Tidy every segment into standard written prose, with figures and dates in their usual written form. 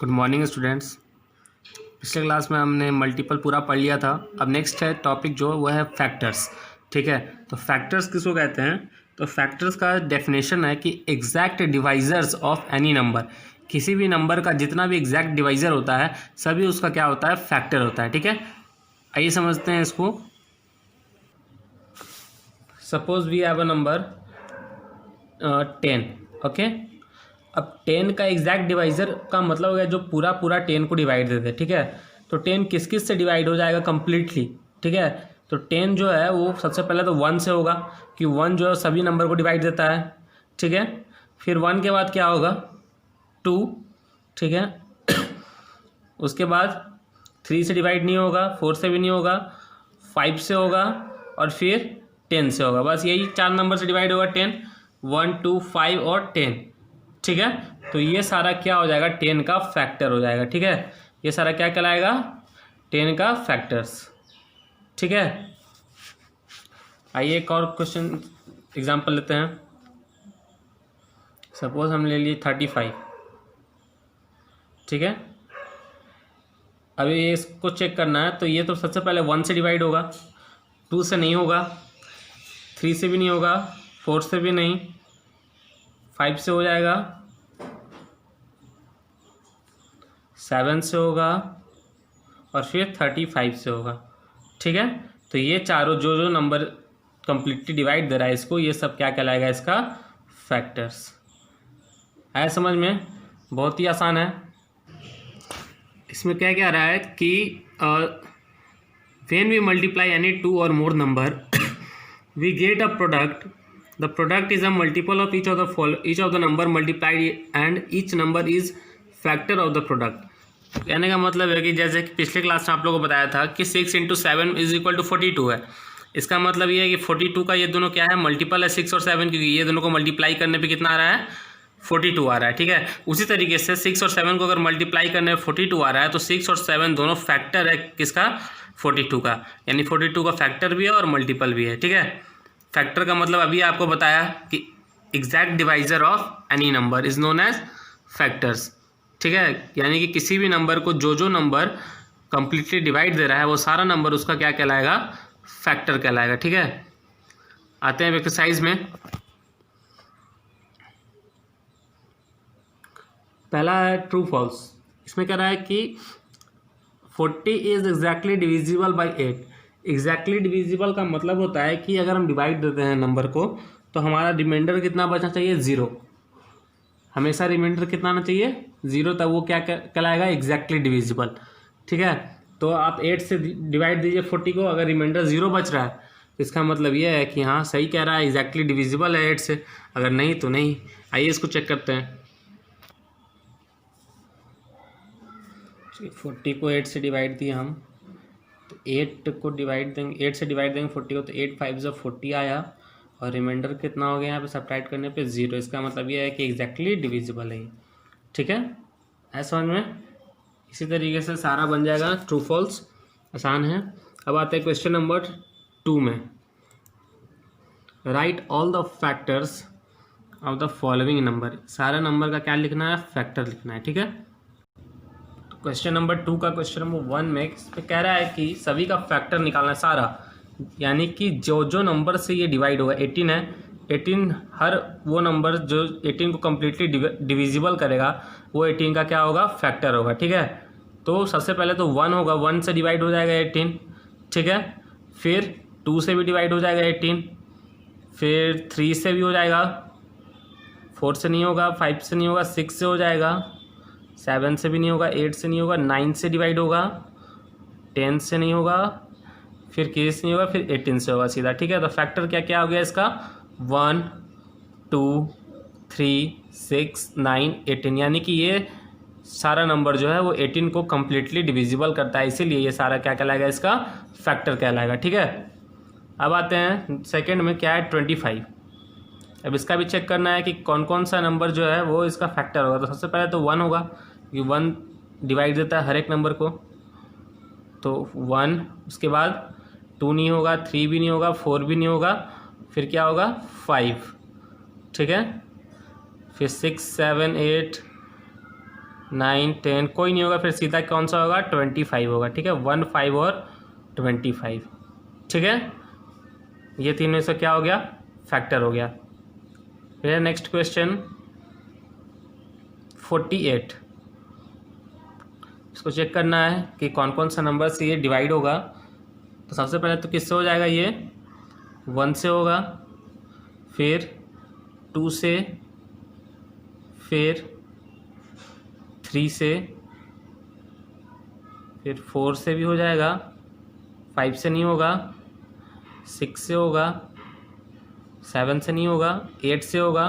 Good morning students. पिछले class में हमने मल्टीपल पूरा पढ़ लिया था। अब नेक्स्ट है टॉपिक जो वो है फैक्टर्स। ठीक है, तो फैक्टर्स किसको कहते हैं? तो फैक्टर्स का डेफिनेशन है कि exact divisors of any number. किसी भी नंबर का जितना भी एग्जैक्ट डिवाइजर होता है सभी उसका क्या होता है? फैक्टर होता है। ठीक है, आइए समझते हैं इसको। Suppose we have a number 10। Okay, अब 10 का एग्जैक्ट डिवाइजर का मतलब हो गया जो पूरा 10 को डिवाइड देते हैं। ठीक है, तो 10 किस किस से डिवाइड हो जाएगा? कंप्लीटली। ठीक है, तो 10 जो है वो सबसे पहले तो 1 से होगा कि 1 जो है सभी नंबर को डिवाइड देता है। ठीक है, फिर 1 के बाद क्या होगा? 2। ठीक है, उसके बाद 3 से डिवाइड नहीं होगा, 4 से भी नहीं होगा, 5 से होगा और फिर 10 से होगा। बस यही 4 नंबर से डिवाइड होगा 10, 1, 2, 5 और 10। ठीक है, तो ये सारा क्या हो जाएगा? 10 का फैक्टर हो जाएगा। ठीक है, ये सारा क्या कहलाएगा? 10 का फैक्टर्स। ठीक है, आइए एक और क्वेश्चन एग्जांपल लेते हैं। सपोज हम ले लिए 35। ठीक है, अभी इसको चेक करना है तो ये तो सबसे पहले 1 से डिवाइड होगा, 2 से नहीं होगा, 3 से भी नहीं होगा, 4 से भी नहीं, 5 से हो जाएगा, 7 से होगा और फिर 35 से होगा। ठीक है, तो ये चारों जो नंबर कंप्लीटली डिवाइड दे रहा है इसको, ये सब क्या कहलाएगा? इसका फैक्टर्स। आया समझ में? बहुत ही आसान है। इसमें क्या क्या रहा है कि व्हेन वी मल्टीप्लाई एनी 2 और मोर number we get a product. The product is a multiple of each of the number multiplied and each number is factor of the product. कहने का मतलब है कि जैसे कि पिछले क्लास में आप लोगों को बताया था कि 6 × 7 = 42 है। इसका मतलब ये है कि 42 का ये दोनों क्या है? मल्टीपल है 6 और 7, क्योंकि ये दोनों को मल्टीप्लाई करने पे कितना आ रहा है? 42 आ रहा है। ठीक है, उसी तरीके से 6 और 7 को अगर मल्टीप्लाई करने पे 42 आ रहा है तो 6 और 7 दोनों फैक्टर है किसका? 42 का। यानी 42 का फैक्टर भी है और मल्टीपल भी है। ठीक है, फैक्टर का मतलब अभी आपको बताया कि exact divisor of any number is known as factors. ठीक है, यानी कि किसी भी नंबर को जो नंबर कंप्लीटली डिवाइड दे रहा है वो सारा नंबर उसका क्या कहलाएगा? फैक्टर कहलाएगा। ठीक है, आते हैं एक्सरसाइज में। पहला है ट्रू फॉल्स। इसमें कह रहा है कि 40 is exactly divisible by 8। Exactly divisible का मतलब होता है कि अगर हम डिवाइड देते हैं नंबर को तो हमारा रिमाइंडर कितना बचना चाहिए? 0। हमेशा रिमाइंडर कितना आना चाहिए? 0, तब वो क्या कहलाएगा? Exactly divisible. ठीक है, तो आप 8 से डिवाइड दीजिए 40 को, अगर रिमाइंडर 0 बच रहा है तो इसका मतलब ये है कि हाँ सही कह रहा है, एग्जैक्टली डिविजिबल है 8 से, अगर नहीं तो नहीं। आइए इसको चेक करते हैं। 40 को 8 से डिवाइड दिया हम, तो 8 को डिवाइड देंगे, 8 से डिवाइड देंगे 40 को, तो 8 5 40 आया और रिमाइंडर कितना हो गया यहाँ पे? सब्ट्रैक्ट करने पे 0। इसका मतलब ये है कि एग्जैक्टली डिविजिबल है। ठीक है, ऐसा समझ में? इसी तरीके से सारा बन जाएगा ट्रू फॉल्स। आसान है। अब आते हैं क्वेश्चन नंबर 2 में। Right all the factors of the following number. सारा नंबर का क्या लिखना है? फैक्टर लिखना है। ठीक है, क्वेश्चन नंबर 2 का क्वेश्चन नंबर 1 में इस पे कह रहा है कि सभी का फैक्टर निकालना है सारा, यानी कि जो नंबर से ये डिवाइड होगा। 18 है, 18 हर वो नंबर जो 18 को कम्प्लीटली डिविजिबल करेगा वो 18 का क्या होगा? फैक्टर होगा। ठीक है, तो सबसे पहले तो 1 होगा, 1 से डिवाइड हो जाएगा 18। ठीक है, फिर 2 से भी डिवाइड हो जाएगा 18, फिर 3 से भी हो जाएगा, 4 से नहीं होगा, 5 से नहीं होगा, 6 से हो जाएगा, 7 से भी नहीं होगा, 8 से नहीं होगा, 9 से डिवाइड होगा, 10 से नहीं होगा, फिर किस नहीं होगा, फिर 18 से होगा सीधा। ठीक है, तो फैक्टर क्या क्या हो गया इसका? 1, 2, 3, 6, 9, 18। यानी कि ये सारा नंबर जो है वो 18 को कम्प्लीटली डिविजिबल करता है, इसीलिए ये सारा क्या कहलाएगा? इसका फैक्टर कहलाएगा। ठीक है, अब आते हैं सेकेंड में। क्या है? 25। अब इसका भी चेक करना है कि कौन कौन सा नंबर जो है वो इसका फैक्टर होगा। तो सबसे पहले तो 1 होगा, क्योंकि 1 डिवाइड देता है हर एक नंबर को, तो 1। उसके बाद 2 नहीं होगा, 3 भी नहीं होगा, 4 भी नहीं होगा, फिर क्या होगा? 5। ठीक है, फिर 6, 7, 8, 9 10 कोई नहीं होगा, फिर सीधा कौन सा होगा 25 होगा। ठीक है, 1 5 और 25। ठीक है, ये तीनों से क्या हो गया फैक्टर हो गया। फिर नेक्स्ट क्वेश्चन 48। इसको चेक करना है कि कौन कौन सा नंबर से ये डिवाइड होगा। तो सबसे पहले तो किससे हो जाएगा, ये 1 से होगा, फिर 2 से, फिर 3 से, फिर 4 से भी हो जाएगा, 5 से नहीं होगा, 6 से होगा, 7 से नहीं होगा, 8 से होगा,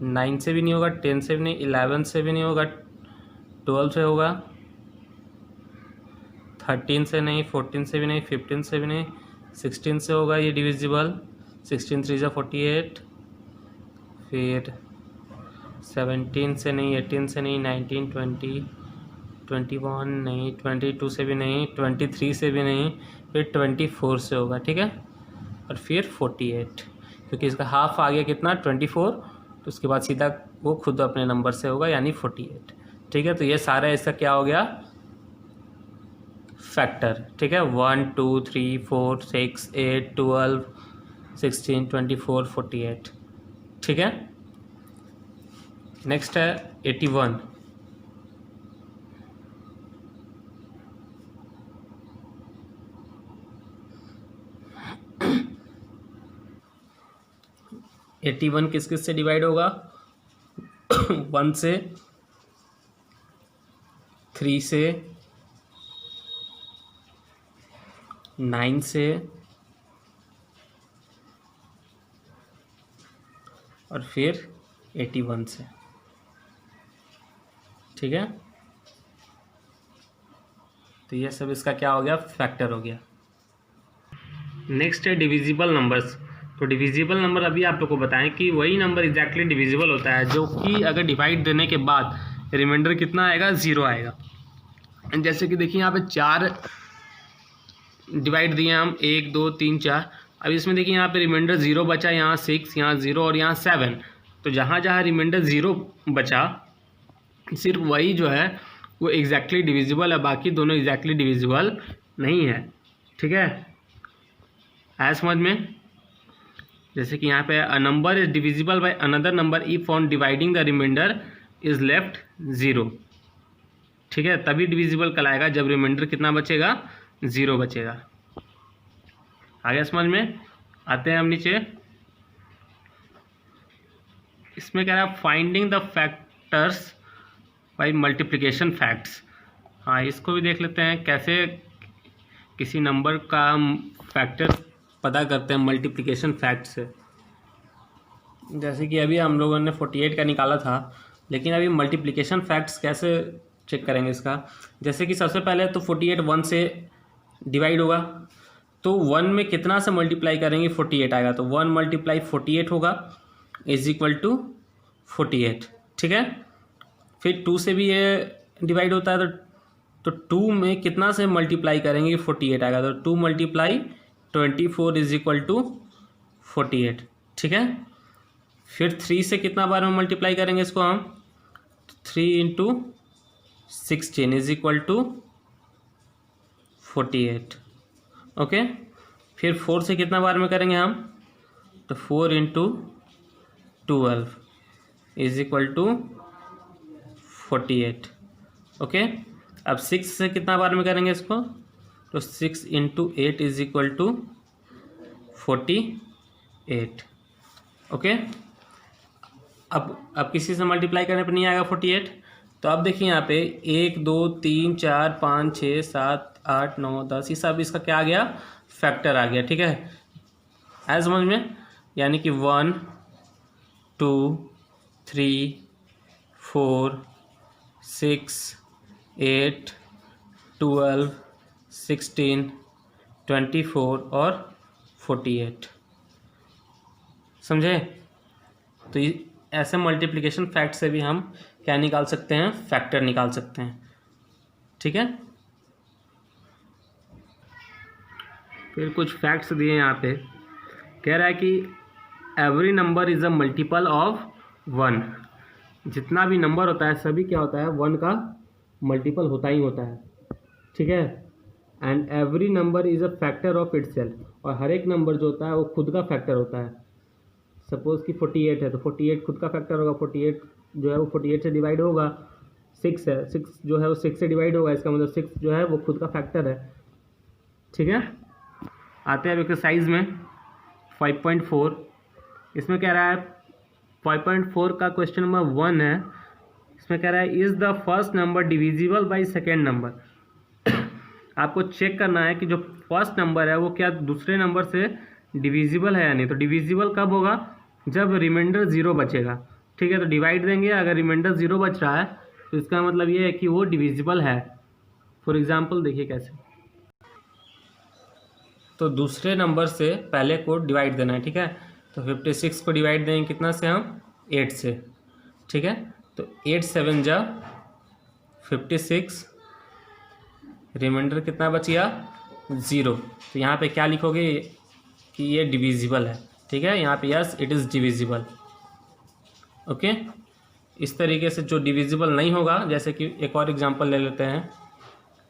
9 से भी नहीं होगा, 10 से भी नहीं, 11 से भी नहीं होगा, 12 से होगा, 13 से नहीं, 14 से भी नहीं, 15 से भी नहीं, 16 से होगा ये डिविजिबल, 16 3 48, फिर 17 से नहीं, 18 से नहीं, 19 20 21 नहीं, 22 से भी नहीं, 23 से भी नहीं, फिर 24 से होगा। ठीक है, और फिर 48, क्योंकि इसका हाफ आ गया कितना 24, तो उसके बाद सीधा वो खुद अपने नंबर से होगा यानी 48। ठीक है, तो ये सारा इसका क्या हो गया फैक्टर। ठीक है, 1 2 3 4 6 8 12 16 24 48। ठीक है, नेक्स्ट है 81। 81 किस किस से डिवाइड होगा 1 से, 3 से, 9 से, और फिर 81 से। ठीक है, तो ये सब इसका क्या हो गया फैक्टर हो गया। नेक्स्ट है डिविजिबल नंबर्स। तो डिविजिबल नंबर अभी आप लोग को बताएं कि वही नंबर एग्जैक्टली डिविजिबल होता है जो कि अगर डिवाइड देने के बाद रिमाइंडर कितना आएगा 0 आएगा। जैसे कि देखिए यहाँ पे 4 डिवाइड दिए हम 1 2 3 4। अब इसमें देखिए यहाँ पे रिमाइंडर 0 बचा, यहाँ 6, यहाँ 0 और यहाँ 7। तो जहाँ जहाँ रिमाइंडर 0 बचा सिर्फ वही जो है वो एग्जैक्टली डिविजिबल है, बाकी दोनों एग्जैक्टली डिविजिबल नहीं है। ठीक है, आया समझ में। जैसे कि यहाँ पे a number is divisible by another number if on dividing the remainder is left 0। ठीक है, तभी डिविजिबल कहलाएगा जब रिमाइंडर कितना बचेगा 0 बचेगा। आगे समझ में। आते हैं हम नीचे, इसमें कह रहा है finding the factors bye multiplication facts. हाँ, इसको भी देख लेते हैं कैसे किसी नंबर का हम फैक्टर पता करते हैं मल्टीप्लिकेशन फैक्ट से। जैसे कि अभी हम लोगों ने 48 का निकाला था, लेकिन अभी मल्टीप्लिकेशन फैक्ट्स कैसे चेक करेंगे इसका। जैसे कि सबसे पहले तो 48 1 से डिवाइड होगा, तो 1 में कितना से मल्टीप्लाई करेंगे 48 आएगा, तो 1 मल्टीप्लाई 48 होगा इज इक्वल टू 48। ठीक है, फिर 2 से भी ये डिवाइड होता है, तो 2 में कितना से मल्टीप्लाई करेंगे 48 आएगा, तो 2 मल्टीप्लाई 24 इज इक्वल टू 48। ठीक है, फिर 3 से कितना बार में मल्टीप्लाई करेंगे इसको हम, 3 into 16 is equal to 48। Okay, फिर 4 से कितना बार में करेंगे हम, तो 4 into 12 is equal to 48। Okay, अब 6 से कितना बार में करेंगे इसको, तो 6 into 8 is equal to 48। Okay, अब किसी से मल्टीप्लाई करने पर नहीं आएगा 48। तो अब देखिए यहाँ पे 1 2 3 4 5 6 7 8 9 10 ये सब इसका क्या आ गया फैक्टर आ गया। ठीक है, आया समझ में। यानी कि 1 2 3 4 6 8 12 16 24 और 48। समझे। तो ऐसे मल्टीप्लिकेशन फैक्ट से भी हम क्या निकाल सकते हैं, फैक्टर निकाल सकते हैं। ठीक है, फिर कुछ फैक्ट्स दिए यहाँ पे। कह रहा है कि every number is a multiple of 1। जितना भी नंबर होता है सभी क्या होता है 1 का मल्टीपल होता ही होता है, ठीक है। And every number is a factor of itself, और हर एक नंबर जो होता है वो खुद का फैक्टर होता है। सपोज कि 48 है तो 48 खुद का फैक्टर होगा, 48 जो है वो 48 से डिवाइड होगा। 6 है, 6 जो है वो 6 से डिवाइड होगा, इसका मतलब 6 जो है वो खुद का फैक्टर है, ठीक है। आते हैं अब एक्सरसाइज में 5.4। इसमें कह रहा है 5.4 का क्वेश्चन नंबर 1 है। इसमें कह रहा है is the first number divisible by second number. आपको चेक करना है कि जो फर्स्ट नंबर है वो क्या दूसरे नंबर से डिविजिबल है या नहीं। तो डिविजिबल कब होगा, जब रिमाइंडर 0 बचेगा, ठीक है। तो डिवाइड देंगे, अगर रिमाइंडर 0 बच रहा है तो इसका मतलब ये है कि वो डिविजिबल है। फॉर एग्जांपल देखिए कैसे, तो दूसरे नंबर से पहले को डिवाइड देना है, ठीक है। तो 56 को डिवाइड देंगे कितना से, हम 8 से, ठीक है। तो 8 7 जा 56, रिमाइंडर कितना बच गया 0। तो यहाँ पे क्या लिखोगे कि ये डिविजिबल है, ठीक है। यहाँ पे yes it is divisible, okay. इस तरीके से जो डिविजिबल नहीं होगा, जैसे कि एक और एग्जांपल ले लेते हैं,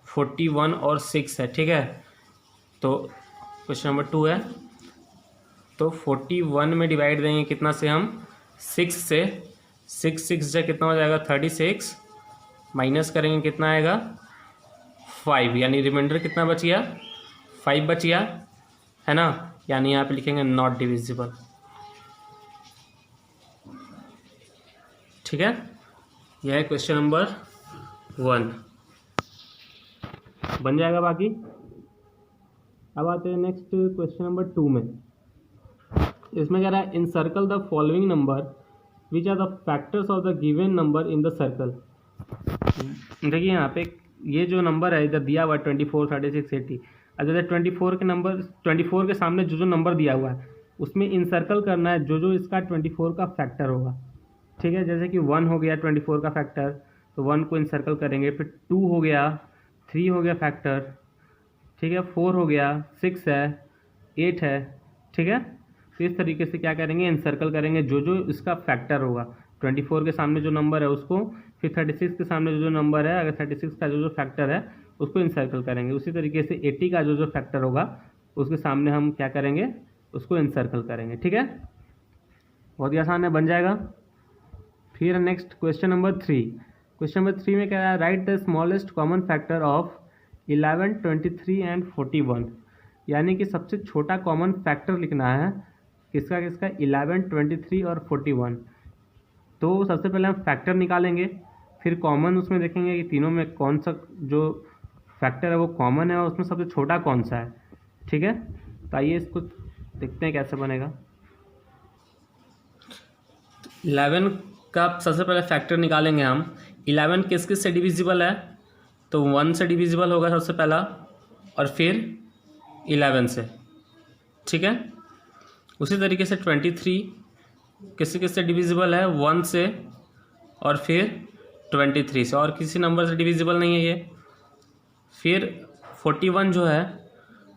41 और 6 है, ठीक है। तो क्वेश्चन नंबर 2 है, तो 41 में डिवाइड देंगे कितना से, हम 6 से। 6 से कितना हो जाएगा 36, माइनस करेंगे कितना आएगा 5, यानी रिमाइंडर कितना बच गया 5 बच गया, है ना। यानी यहाँ पे लिखेंगे नॉट डिविजिबल, ठीक है। यह है क्वेश्चन नंबर 1, बन जाएगा बाकी। अब आते हैं नेक्स्ट क्वेश्चन नंबर 2 में। इसमें कह रहा है in circle the following number which are the factors of the given number in the circle. देखिए यहाँ पे ये जो नंबर है इधर दिया हुआ है 24 36 80। अगर 24 के नंबर 24 के सामने जो नंबर दिया हुआ है उसमें इंसर्कल करना है जो इसका 24 का फैक्टर होगा, ठीक है। जैसे कि 1 हो गया 24 का फैक्टर, तो 1 को इंसर्कल करेंगे। फिर 2 हो गया, 3 हो गया फैक्टर, ठीक है। 4 हो गया, 6 है, 8 है, ठीक है। तो इस तरीके से क्या करेंगे, इंसर्कल करेंगे जो इसका फैक्टर होगा। 24 के सामने जो नंबर है उसको, फिर 36 के सामने जो नंबर है, अगर 36 का जो फैक्टर है उसको इंसर्कल करेंगे। उसी तरीके से 80 का जो फैक्टर होगा उसके सामने हम क्या करेंगे, उसको इंसर्कल करेंगे, ठीक है। बहुत ही आसान है, बन जाएगा। फिर next question number 3। Question number 3 में क्या है, right the smallest common factor of 11 23 and 41। यानी कि सबसे छोटा कॉमन फैक्टर लिखना है किसका 11 23 और 41। तो सबसे पहले हम फैक्टर निकालेंगे, फिर कॉमन उसमें देखेंगे कि तीनों में कौन सा जो फैक्टर है वो कॉमन है और उसमें सबसे छोटा कौन सा है, ठीक है। तो आइए इसको देखते हैं कैसे बनेगा। 11 का सबसे पहले फैक्टर निकालेंगे हम। 11 किस किस से डिविजिबल है, तो 1 से डिविजिबल होगा सबसे पहला, और फिर 11 से, ठीक है। उसी तरीके से 23 किस से डिविजिबल है, 1 से और फिर 23 से, और किसी नंबर से डिविजिबल नहीं है ये। फिर 41 जो है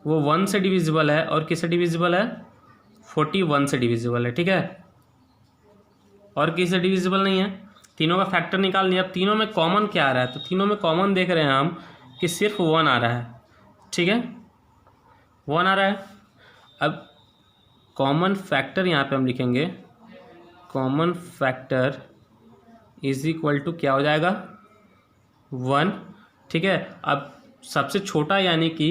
वो 1 से डिविजिबल है और किससे डिविजिबल है, 41 से डिविजिबल है, ठीक है। और किससे डिविजिबल नहीं है, तीनों का फैक्टर निकाल लिया। अब तीनों में कॉमन क्या आ रहा है, तो तीनों में कॉमन देख रहे हैं हम कि सिर्फ 1 आ रहा है, ठीक है, 1 आ रहा है। अब कॉमन फैक्टर यहाँ पे हम लिखेंगे, common factor is equal to क्या हो जाएगा 1, ठीक है। अब सबसे छोटा यानी कि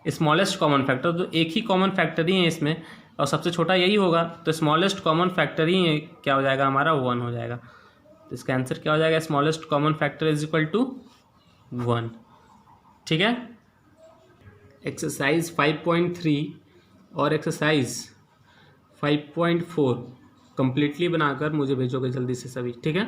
स्मॉलेस्ट कॉमन फैक्टर, तो एक ही कॉमन फैक्टर ही है इसमें और सबसे छोटा यही होगा, तो स्मॉलेस्ट कॉमन फैक्टर ही है, क्या हो जाएगा हमारा 1 हो जाएगा। तो इसका आंसर क्या हो जाएगा, smallest common factor is equal to 1, ठीक है। एक्सरसाइज 5.3 और एक्सरसाइज 5.4 कंप्लीटली बनाकर मुझे भेजोगे जल्दी से सभी, ठीक है।